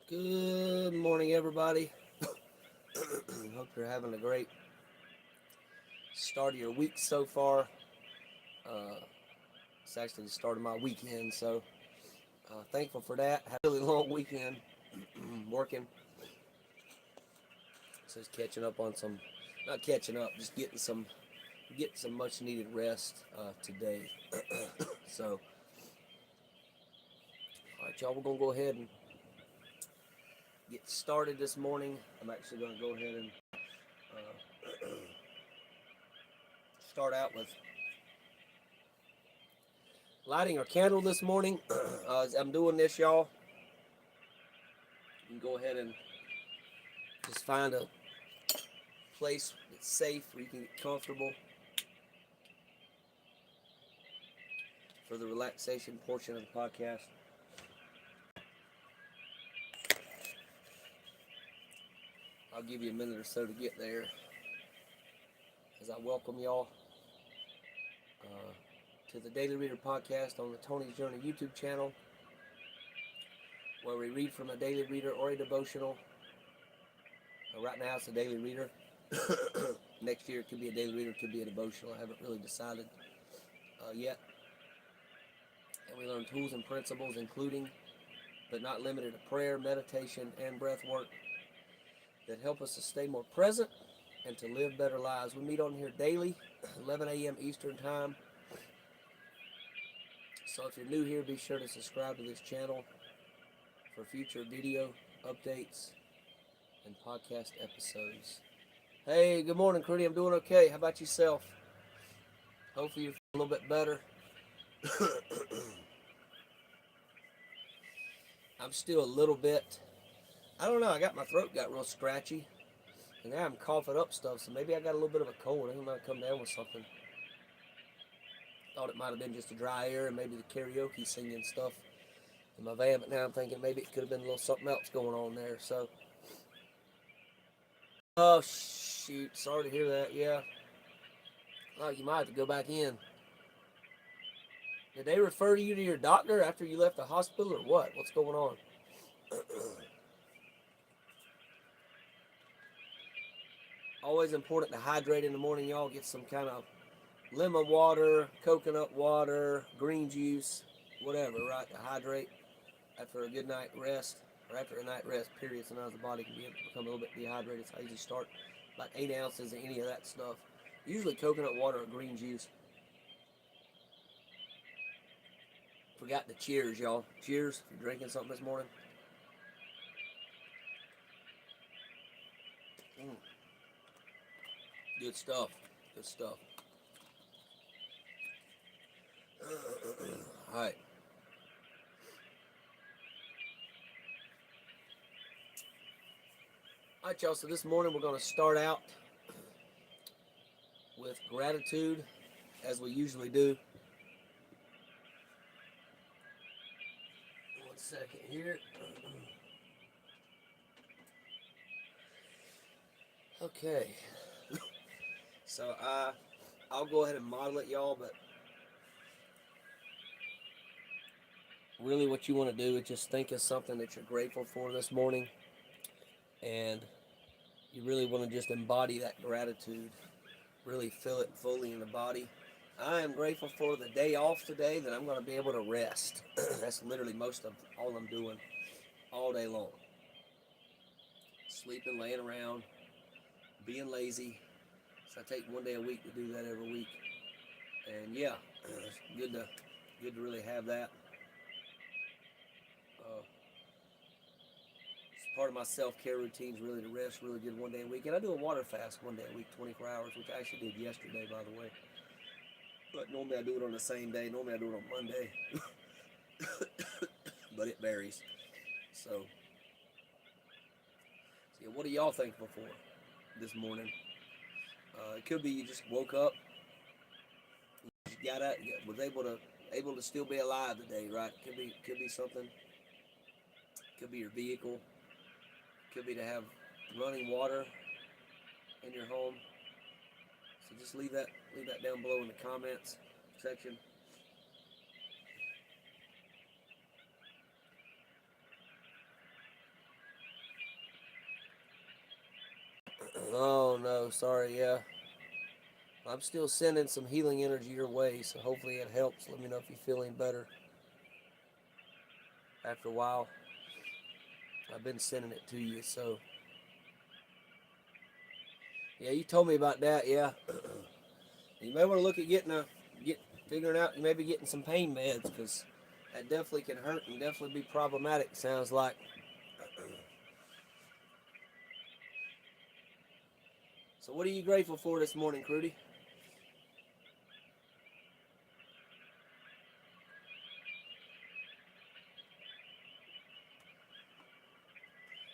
Good morning, everybody. Hope you're having a great start of your week so far. Uh, it's actually the start of my weekend, so thankful for that. Had a really long weekend working, so just catching up on some, not catching up, just getting some much needed rest today. So, all right, y'all, we're gonna go ahead and get started this morning. I'm actually gonna go ahead and start out with lighting our candle this morning. As I'm doing this, y'all, you can go ahead and just find a place that's safe where you can get comfortable for the relaxation portion of the podcast. I'll give you a minute or so to get there as I welcome y'all to the Daily Reader podcast on the Tony's Journey YouTube channel, where we read from a daily reader or a devotional. Right now it's a daily reader. Next year it could be a daily reader, it could be a devotional. I haven't really decided yet. And we learn tools and principles, including but not limited to prayer, meditation, and breath work that help us to stay more present and to live better lives. We meet on here daily, 11 a.m. Eastern Time. So if you're new here, be sure to subscribe to this channel for future video updates and podcast episodes. Hey, good morning, Crudy. I'm doing okay. How about yourself? Hopefully you're feeling a little bit better. I'm still a little bit, I don't know, my throat got real scratchy. And now I'm coughing up stuff, so maybe I got a little bit of a cold. I think I might come down with something. Thought it might have been just a dry air and maybe the karaoke singing stuff in my van, but now I'm thinking maybe it could have been a little something else going on there. So, oh shoot, sorry to hear that. Yeah, oh, you might have to go back in. Did they refer you to your doctor after you left the hospital, or what? What's going on? Always important to hydrate in the morning, y'all. Get some kind of lemon water, coconut water, green juice, whatever, right, to hydrate after a good night rest, or after a night rest, period. Sometimes the body can become a little bit dehydrated, so I usually start about 8 ounces of any of that stuff. Usually coconut water or green juice. Forgot the cheers, y'all. Cheers if you're drinking something this morning. Good stuff. Good stuff. All right. All right, y'all. So this morning we're going to start out with gratitude, as we usually do. One second here. Okay. So I'll go ahead and model it, y'all, but really what you want to do is just think of something that you're grateful for this morning, and you really want to just embody that gratitude, really feel it fully in the body. I am grateful for the day off today, that I'm going to be able to rest. That's literally most of all I'm doing all day long. Sleeping, laying around, being lazy. So I take one day a week to do that every week. And yeah, it's good to really have that. It's part of my self-care routine is really to rest really good one day a week. And I do a water fast one day a week, 24 hours, which I actually did yesterday, by the way. But normally I do it on the same day. Normally I do it on Monday. But it varies. So yeah, what are y'all thankful for this morning? It could be you just woke up, you got out, was able to still be alive today, right? Could be something. Could be your vehicle. Could be to have running water in your home. So just leave that down below in the comments section. Oh no, sorry, yeah. I'm still sending some healing energy your way, so hopefully it helps. Let me know if you're feeling better after a while. I've been sending it to you, so yeah, you told me about that, yeah. You may want to look at figuring out, maybe getting some pain meds, because that definitely can hurt and definitely be problematic, sounds like. So what are you grateful for this morning, Crudy?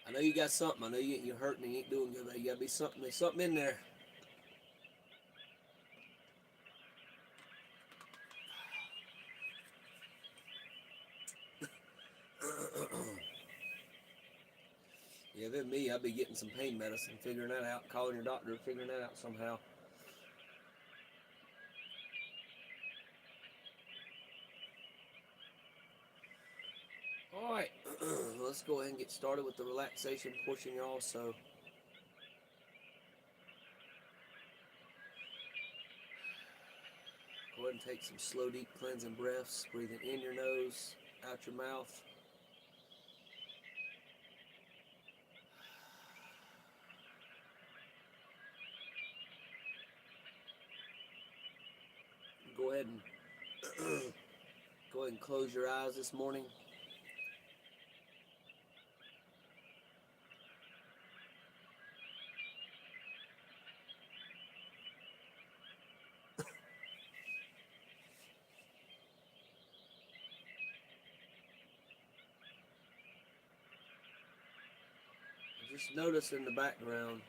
I know you got something. I know you're hurting and you ain't doing good, but you gotta be something. There's something in there. Yeah, if it me, I'd be getting some pain medicine, figuring that out, calling your doctor, figuring that out somehow. All right, let's go ahead and get started with the relaxation portion, y'all. So go ahead and take some slow, deep cleansing breaths, breathing in your nose, out your mouth. Go ahead and go ahead and close your eyes this morning. Just notice in the background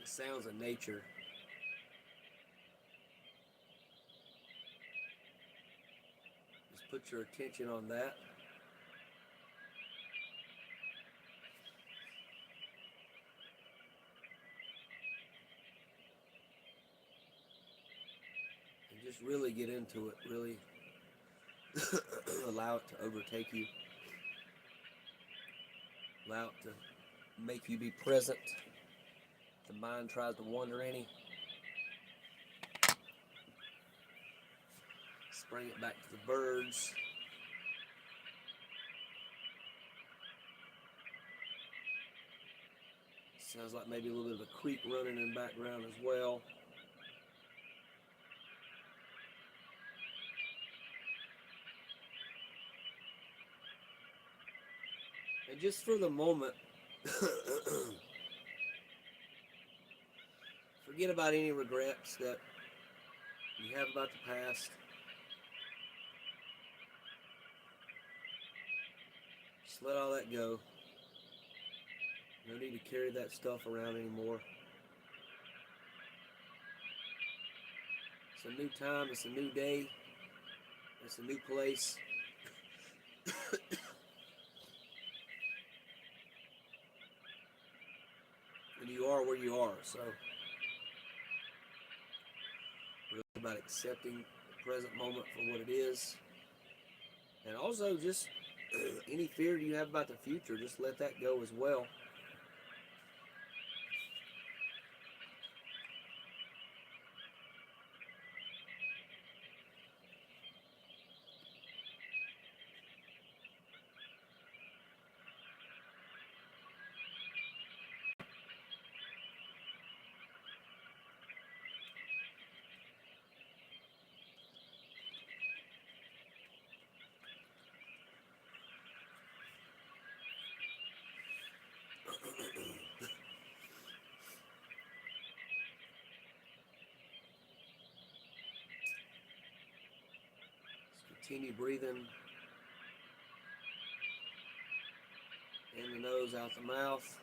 the sounds of nature. Just put your attention on that. And just really get into it. Really allow it to overtake you. Allow it to make you be present. If the mind tries to wander any, just bring it back to the birds. Sounds like maybe a little bit of a creek running in the background as well. And just for the moment, forget about any regrets that you have about the past. Just let all that go. No need to carry that stuff around anymore. It's a new time, it's a new day, it's a new place. And you are where you are, so really about accepting the present moment for what it is. And also just any fear you have about the future, just let that go as well. Continue breathing in the nose, out the mouth.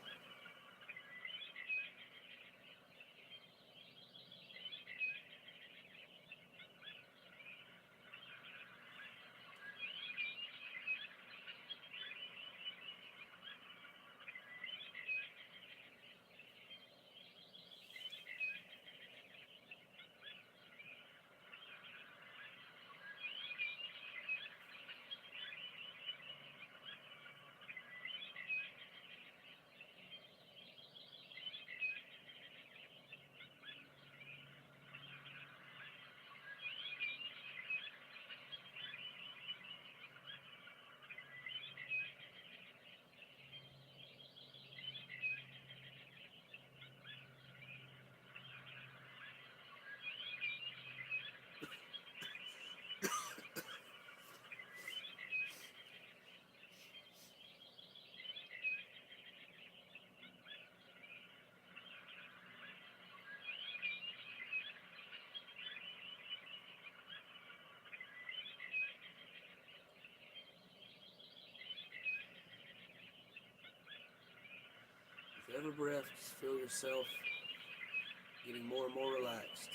Every breath, just feel yourself getting more and more relaxed.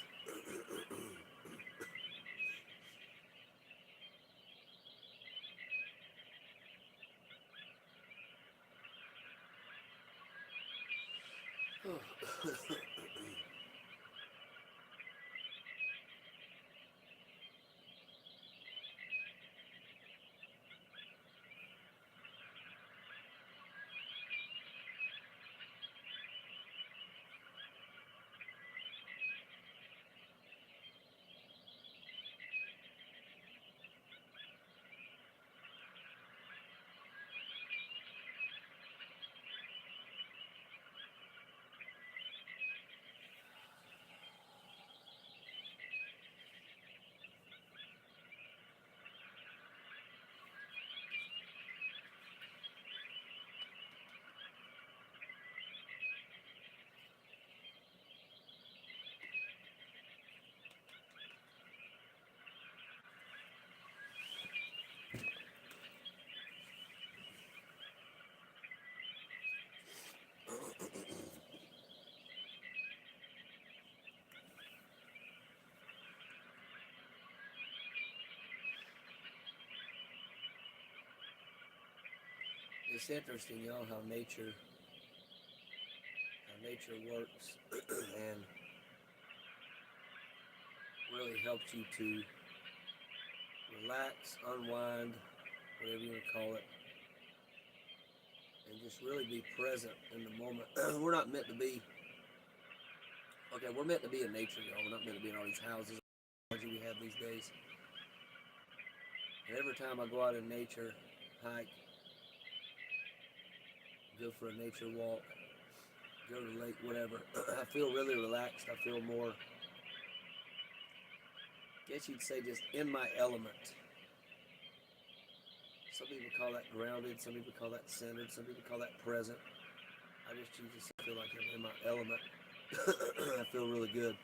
It's interesting, y'all, how nature works and really helps you to relax, unwind, whatever you want to call it, and just really be present in the moment. We're not meant to be, okay, we're meant to be in nature, y'all. We're not meant to be in all these houses we have these days. And every time I go out in nature, hike, go for a nature walk, go to the lake, whatever, I feel really relaxed. I feel more, I guess you'd say, just in my element. Some people call that grounded, some people call that centered, some people call that present. I just choose to feel like I'm in my element. I feel really good.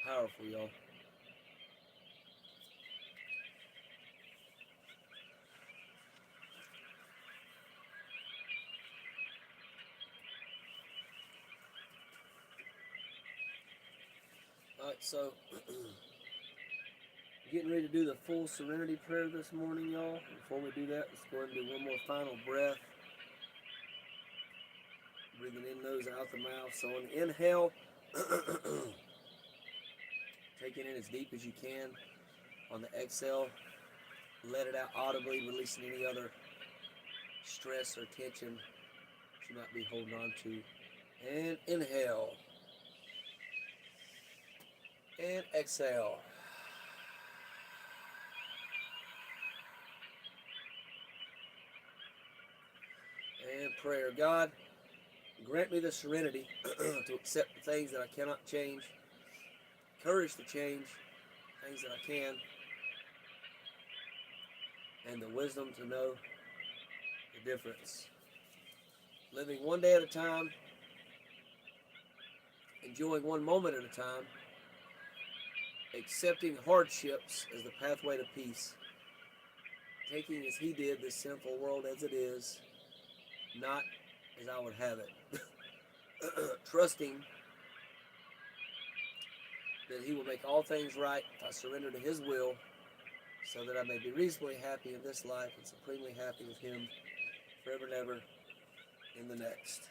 Powerful, y'all. Alright, so getting ready to do the full serenity prayer this morning, y'all. Before we do that, let's go ahead and do one more final breath. Breathing in nose, out the mouth. So on the inhale, taking in as deep as you can. On the exhale, let it out audibly, releasing any other stress or tension you might be holding on to. And inhale. And exhale. And prayer. God, grant me the serenity to accept the things that I cannot change, courage to change things that I can, and the wisdom to know the difference. Living one day at a time, enjoying one moment at a time, accepting hardships as the pathway to peace, taking as He did this sinful world as it is, not as I would have it. Trusting that He will make all things right if I surrender to His will, so that I may be reasonably happy in this life and supremely happy with Him forever and ever in the next.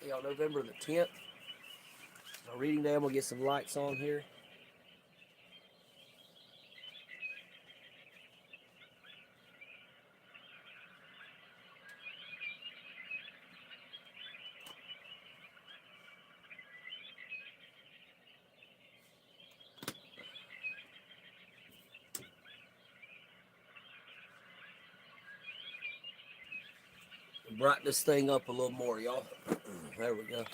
Hey, on November the 10th, our reading day, I'm going to get some lights on here. Brighten this thing up a little more, y'all. There we go.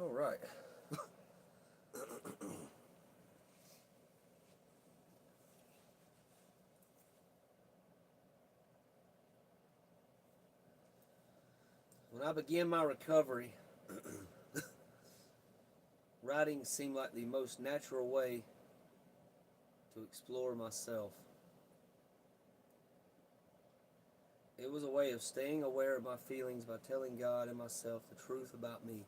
All right. When I began my recovery, writing seemed like the most natural way to explore myself. It was a way of staying aware of my feelings by telling God and myself the truth about me.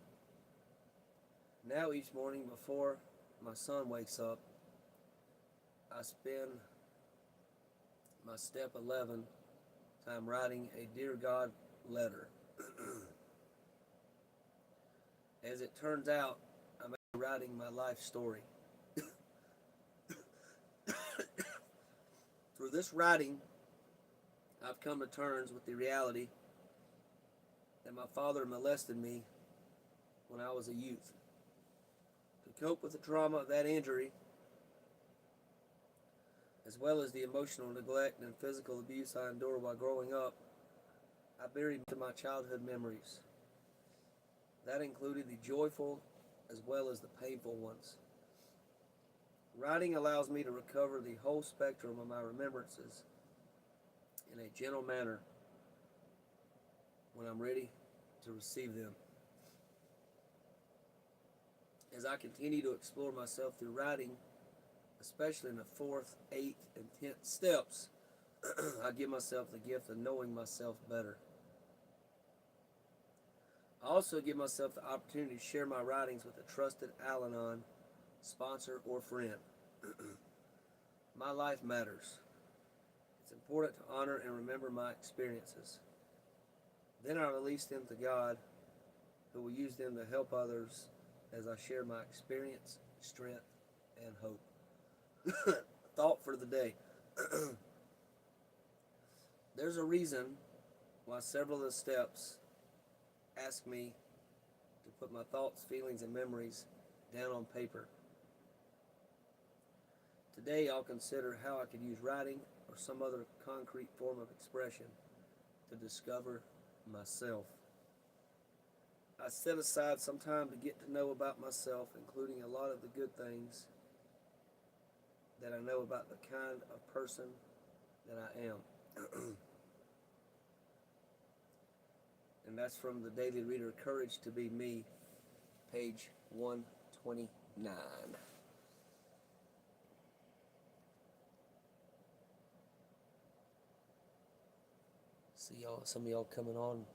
Now, each morning before my son wakes up, I spend my step 11 time writing a Dear God letter. As it turns out, I'm writing my life story. Through this writing, I've come to terms with the reality that my father molested me when I was a youth. To cope with the trauma of that injury, as well as the emotional neglect and physical abuse I endured while growing up, I buried my childhood memories. That included the joyful as well as the painful ones. Writing allows me to recover the whole spectrum of my remembrances in a gentle manner when I'm ready to receive them. As I continue to explore myself through writing, especially in the 4th, 8th, and 10th steps, I give myself the gift of knowing myself better. I also give myself the opportunity to share my writings with a trusted Al-Anon sponsor or friend. My life matters. It's important to honor and remember my experiences. Then I release them to God, who will use them to help others as I share my experience, strength, and hope. Thought for the day. There's a reason why several of the steps ask me to put my thoughts, feelings, and memories down on paper. Today I'll consider how I could use writing or some other concrete form of expression to discover myself. I set aside some time to get to know about myself, including a lot of the good things that I know about the kind of person that I am. And that's from the Daily Reader, Courage to Be Me, page 129. See y'all, some of y'all coming on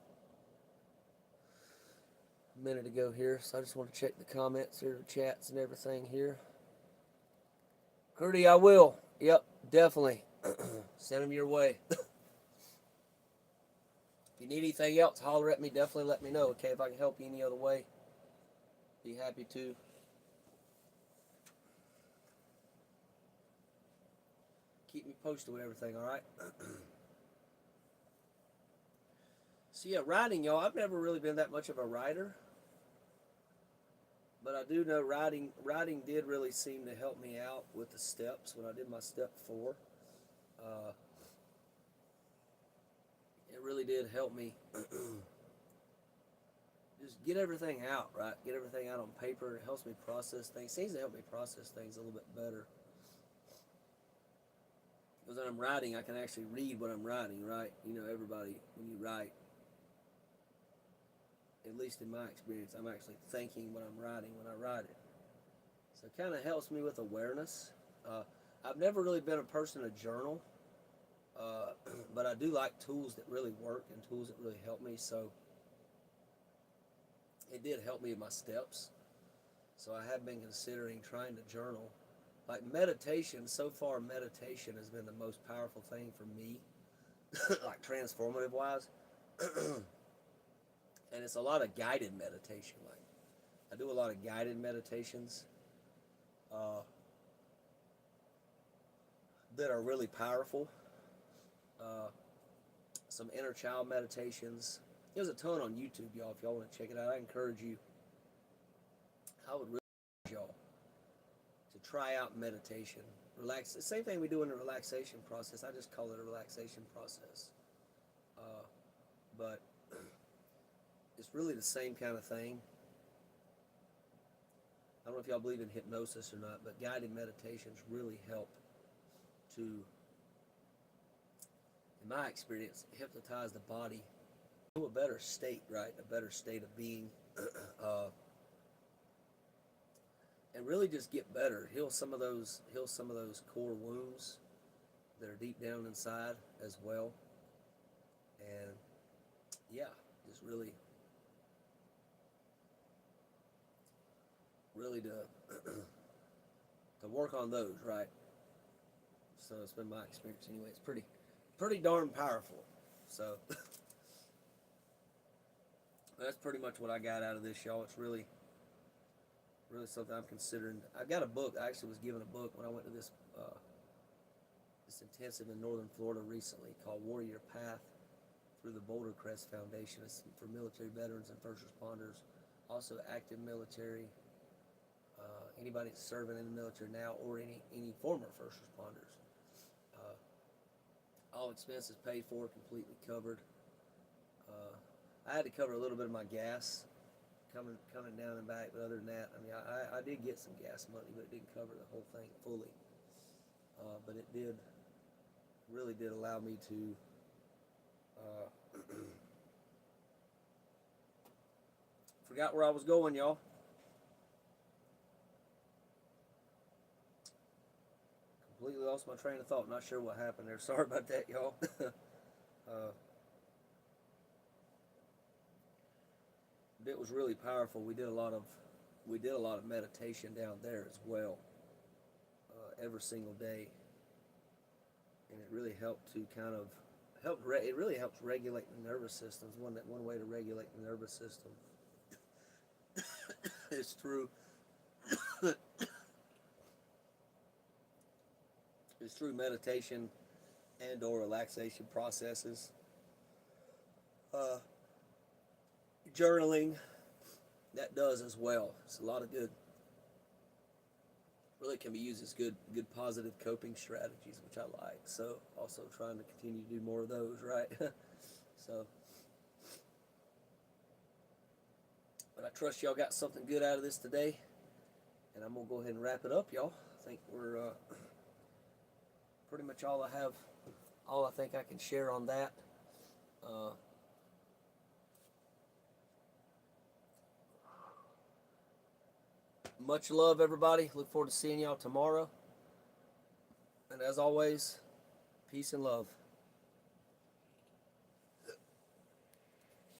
a minute ago here, so I just want to check the comments here, the chats and everything here. Curdy, I will. Yep, definitely. Send them your way. If you need anything else, holler at me. Definitely let me know, okay? If I can help you any other way, be happy to. Keep me posted with everything, all right? So yeah, writing, y'all. I've never really been that much of a writer, but I do know writing did really seem to help me out with the steps when I did my step 4. It really did help me just get everything out, right? Get everything out on paper. It helps me process things. It seems to help me process things a little bit better. Because when I'm writing, I can actually read what I'm writing, right? You know, everybody, when you write, at least in my experience, I'm actually thinking what I'm writing when I write it. So it kind of helps me with awareness. I've never really been a person to journal, but I do like tools that really work and tools that really help me. So it did help me with my steps. So I have been considering trying to journal. Like meditation, so far meditation has been the most powerful thing for me, like transformative wise. And it's a lot of guided meditation. Like I do a lot of guided meditations that are really powerful. Some inner child meditations. There's a ton on YouTube, y'all. If y'all want to check it out, I encourage you. I would really encourage y'all to try out meditation. Relax. The same thing we do in the relaxation process. I just call it a relaxation process. Uh, but it's really the same kind of thing. I don't know if y'all believe in hypnosis or not, but guided meditations really help to, in my experience, hypnotize the body to a better state, right? A better state of being. uh, and really just get better. Heal some of those core wounds that are deep down inside as well. And yeah, just really to to work on those, right? So it's been my experience anyway. It's pretty darn powerful. So that's pretty much what I got out of this, y'all. It's really something I'm considering. I got a book. I actually was given a book when I went to this intensive in northern Florida recently called Warrior Path through the Boulder Crest Foundation. It's for military veterans and first responders, also active military, anybody that's serving in the military now, or any former first responders. All expenses paid for, completely covered. I had to cover a little bit of my gas coming down and back, but other than that, I mean, I did get some gas money, but it didn't cover the whole thing fully. But it really did allow me to forgot where I was going, y'all. Completely lost my train of thought. Not sure what happened there. Sorry about that, y'all. It was really powerful. We did a lot of meditation down there as well, every single day, and it really helped to kind of it really helps regulate the nervous system. One way to regulate the nervous system is through meditation and or relaxation processes. Journaling, that does as well. It's a lot of good. Really can be used as good positive coping strategies, which I like. So also trying to continue to do more of those, right? So, but I trust y'all got something good out of this today, and I'm gonna go ahead and wrap it up, y'all. I think we're pretty much all I think I can share on that. Much love, everybody. Look forward to seeing y'all tomorrow. And as always, peace and love.